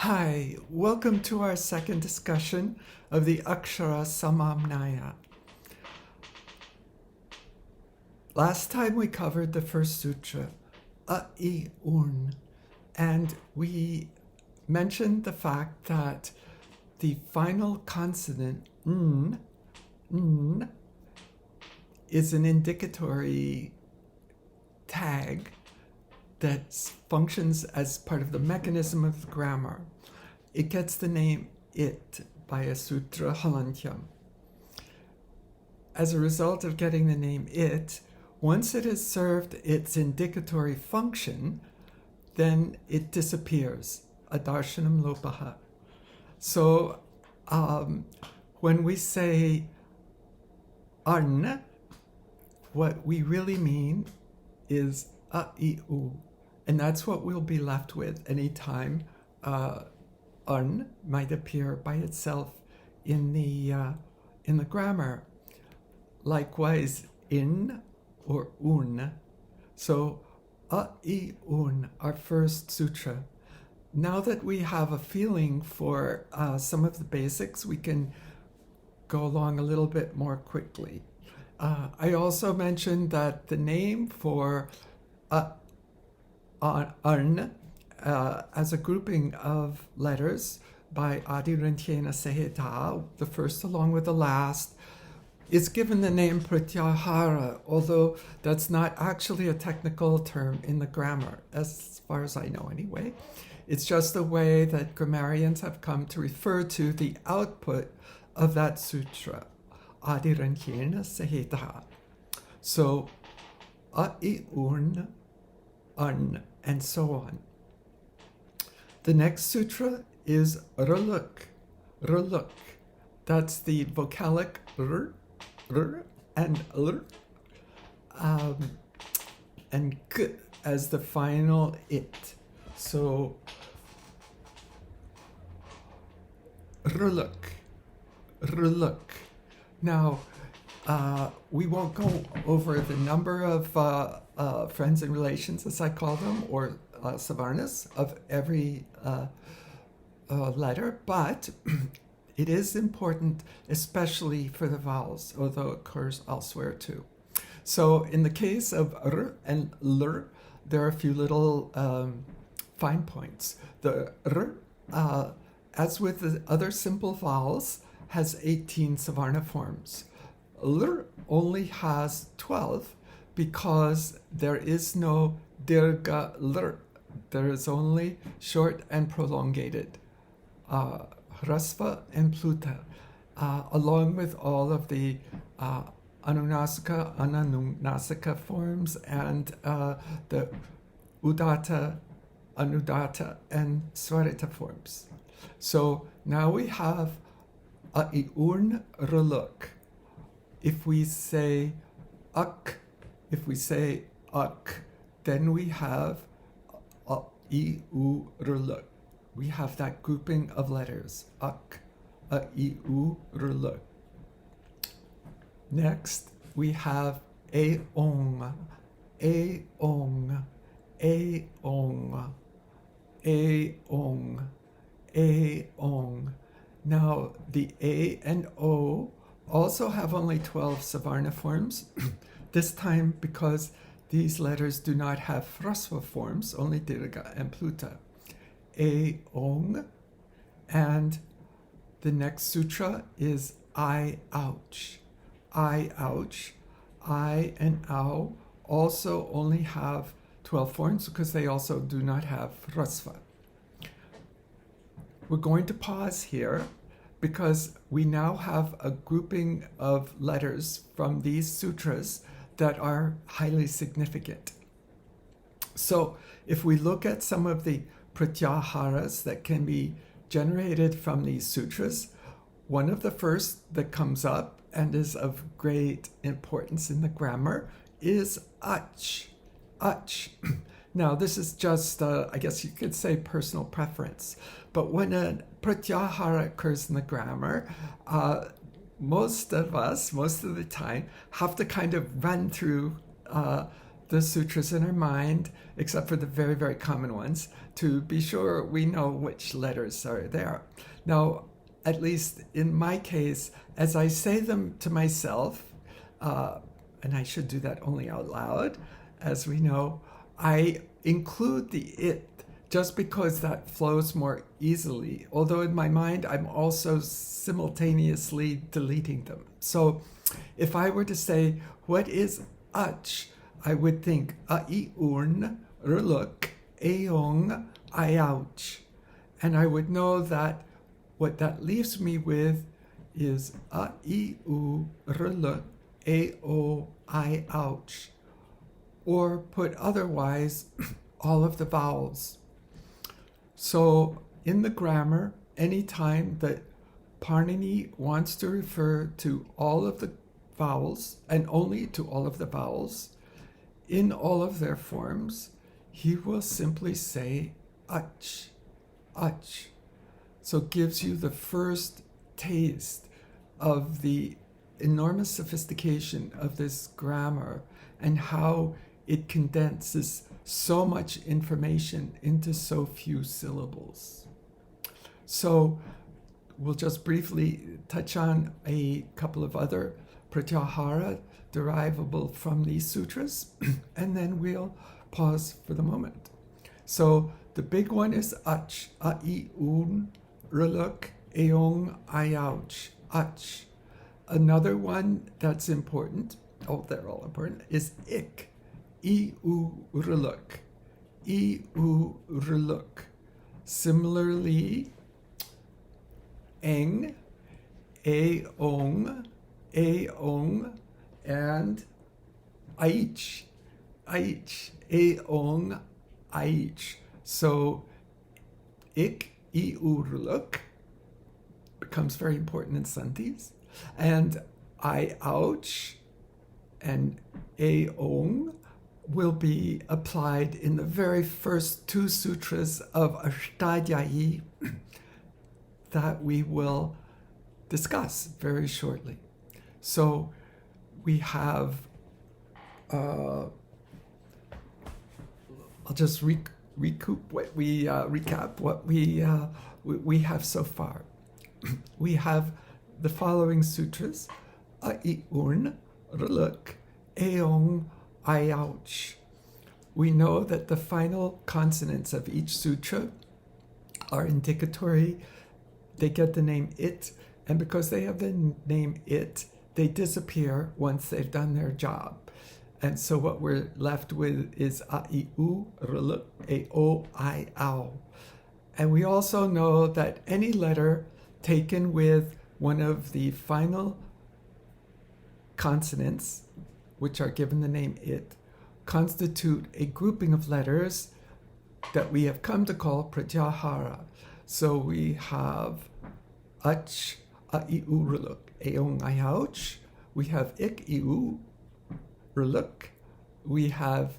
Hi, welcome to our second discussion of the Aksharasamamnaya. Last time we covered the first sutra, A-I-Urn, and we mentioned the fact that the final consonant, n, is an indicatory tag that functions as part of the mechanism of the grammar. It gets the name it by a sutra halantyam. As a result of getting the name it, once it has served its indicatory function, then it disappears, adarshanam lopaha. So when we say arn, what we really mean is a-i-u. And that's what we'll be left with anytime arn might appear by itself in the grammar. Likewise, in or un. So a-i-un, our first sutra. Now that we have a feeling for some of the basics, we can go along a little bit more quickly. I also mentioned that the name for arn as a grouping of letters by adirantyena seheta, the first along with the last, is given the name pratyahara, although that's not actually a technical term in the grammar, as far as I know anyway. It's just a way that grammarians have come to refer to the output of that sutra, adirantyena seheta. So, a-i-urn, arn, and so on. The next sutra is ruluk. Ruluk. That's the vocalic r, and l, and k as the final it. So, ruluk. Ruluk. Now, we won't go over the number of friends and relations, as I call them, or savarnas of every letter, but it is important, especially for the vowels, although it occurs elsewhere too. So in the case of r and l, there are a few little fine points. The r, as with the other simple vowels, has 18 savarna forms. L only has 12 because there is no dirgha l. There is only short and prolongated hrasva and pluta, along with all of the anunasaka, ananunasaka forms and the udata, anudata, and swarita forms. So now we have a-i-urn ruluk. If we say ak, then we have a-i-u ruluk. We have that grouping of letters, ak, a-i-u ruluk. Next, we have a-ong, a-ong, a-ong, a-ong, a-ong. Now, the A and O also have only 12 savarna forms, this time because these letters do not have hrasva forms, only dirgha and pluta. A-ong, and the next sutra is I-ouch. I-ouch. I and ow also only have 12 forms because they also do not have hrasva. We're going to pause here because we now have a grouping of letters from these sutras that are highly significant. So if we look at some of the pratyaharas that can be generated from these sutras, one of the first that comes up and is of great importance in the grammar is ach. Ach. Now, this is just, I guess you could say, personal preference. But when a pratyahara occurs in the grammar, most of us, most of the time, have to kind of run through the sutras in our mind, except for the very, very common ones, to be sure we know which letters are there. Now, at least in my case, as I say them to myself, and I should do that only out loud, as we know, I include the it just because that flows more easily. Although in my mind, I'm also simultaneously deleting them. So if I were to say, what is ach? I would think a-i-un, ruluk, eong, I-ouch. And I would know that what that leaves me with is a-i-u, ruluk, a-o, I-ouch. Or put otherwise, all of the vowels. So in the grammar, anytime that Parnini wants to refer to all of the vowels, and only to all of the vowels, in all of their forms, he will simply say ach, ach. So it gives you the first taste of the enormous sophistication of this grammar and how it condenses so much information into so few syllables. So we'll just briefly touch on a couple of other pratyahara derivable from these sutras, and then we'll pause for the moment. So the big one is ach, a-i-un, ruluk, eong, I-ouch, ach. Another one that's important, they're all important, is ik, i-u, ruluk, i-u, ruluk. Similarly, eng, eong, and aich, eong, aich. So ik, i-u, ruluk becomes very important in sandhis, and I-ouch and eong will be applied in the very first two sutras of Ashtadhyayi that we will discuss very shortly. So we have, I'll just recap what we have so far. We have the following sutras: a-i-un, ruluk, eong, I-ouch. We know that the final consonants of each sutra are indicatory. They get the name it, and because they have the name it, they disappear once they've done their job. And so what we're left with is a-i-u, ruluk, e-o, I-ow. And we also know that any letter taken with one of the final consonants, which are given the name it, constitute a grouping of letters that we have come to call pratyahara. So we have ach, a-i-u, ruluk, eong, I-ouch. We have ik, i-u, ruluk. We have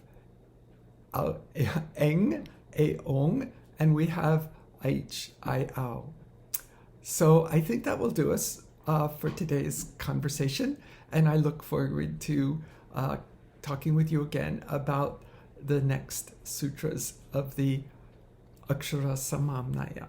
eng, eong, and we have aich, I-ow. So I think that will do us for today's conversation, and I look forward to talking with you again about the next sutras of the Aksharasamamnaya.